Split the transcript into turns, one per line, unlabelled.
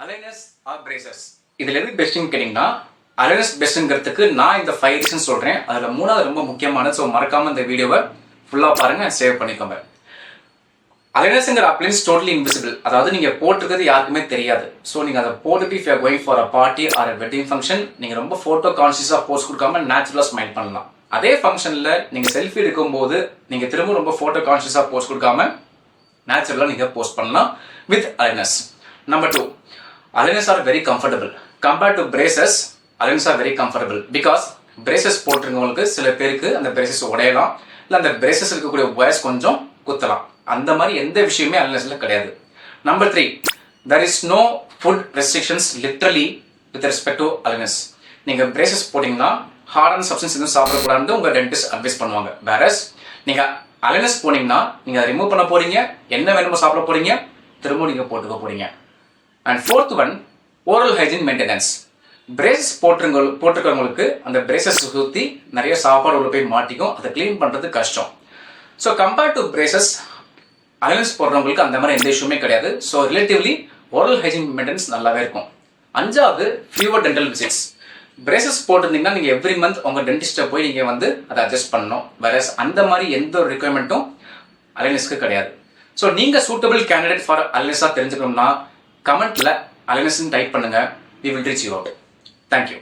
அலைனஸ் R braces இதில் எது பெஸ்ட்டுன்னு கேட்டிங்கன்னா அலைனஸ் பெஸ்ட்டுங்கிறதுக்கு நான் இந்த 5 ரீசன் சொல்கிறேன். அதில் 3வது ரொம்ப முக்கியமானது. ஸோ மறக்காமல் இந்த வீடியோவை ஃபுல்லாக பாருங்கள், சேவ் பண்ணிக்கோங்க. அலைனஸ்ங்கிற அப்ளைன்ஸ் டோட்டலி இன்விசிபிள், அதாவது நீங்கள் போட்டிருக்கிறது யாருக்குமே தெரியாது. ஸோ நீங்கள் அதை போட்டுட்டு if you are going for a party R wedding function நீங்கள் ரொம்ப ஃபோட்டோ கான்சியஸாக போஸ்ட் கொடுக்காம நேச்சுரலாக ஸ்மைல் பண்ணலாம். அதே ஃபங்க்ஷனில் நீங்கள் செல்ஃபி எடுக்கும்போது நீங்கள் திரும்ப ரொம்ப ஃபோட்டோ கான்சியஸாக போஸ்ட் கொடுக்காம நேச்சுரலாக நீங்கள் போஸ்ட் பண்ணலாம் with aligners. Number 2, aligners are very comfortable compared to braces. Aligners are very comfortable because braces போட்டிருக்கவங்களுக்கு சில பேருக்கு அந்த பிரேசஸ் உடையலாம், இல்லை அந்த பிரேசஸ் இருக்கக்கூடிய வயசு கொஞ்சம் குத்தலாம். அந்த மாதிரி எந்த விஷயமே அலைனஸ்ல கிடையாது. Number 3, there is no food restrictions literally with respect to அலைனஸ். நீங்கள் பிரேசஸ் போட்டிங்கன்னா ஹார்டான சப்ஸ்டன்ஸ் எதுவும் சாப்பிடக்கூடாதுன்னு உங்கள் டென்டிஸ்ட் அட்வைஸ் பண்ணுவாங்க. வேறஸ் நீங்கள் அலைனஸ் போனீங்கன்னா நீங்கள் அதை ரிமூவ் பண்ண போறீங்க, என்ன வேணுமோ சாப்பிட போறீங்க, திரும்ப நீங்கள் போட்டுக்க போறீங்க. And 4th one, oral hygiene maintenance. Braces போட்டிருக்கவங்களுக்கு அந்த பிரேசஸ் சுற்றி நிறைய சாப்பாடு உள்ள போய் மாட்டிக்கும், அதை க்ளீன் பண்ணுறது கஷ்டம். So compared to braces aligners போடுறவங்களுக்கு அந்த மாதிரி எந்த இஷ்யூமே கிடையாது. So relatively oral hygiene maintenance நல்லாவே இருக்கும். 5வது, ஃபியூவர் டென்டல் விசிட்ஸ். பிரேசஸ் போட்டிருந்தீங்கன்னா நீங்கள் எவ்ரி மந்த் உங்கள் டென்டிஸ்ட்டை போய் நீங்கள் வந்து அதை அட்ஜஸ்ட் பண்ணணும். வேற அந்த மாதிரி எந்த ஒரு ரிக்வயர்மெண்ட்டும் அலைனஸ்க்கு கிடையாது. ஸோ நீங்கள் சூட்டபிள் கேண்டிடேட் ஃபார் அலைனஸாக தெரிஞ்சுக்கணும்னா கமெண்ட்ல அலைனஸ்ன்னு டைப் பண்ணுங்க. We will reach you out. Thank you.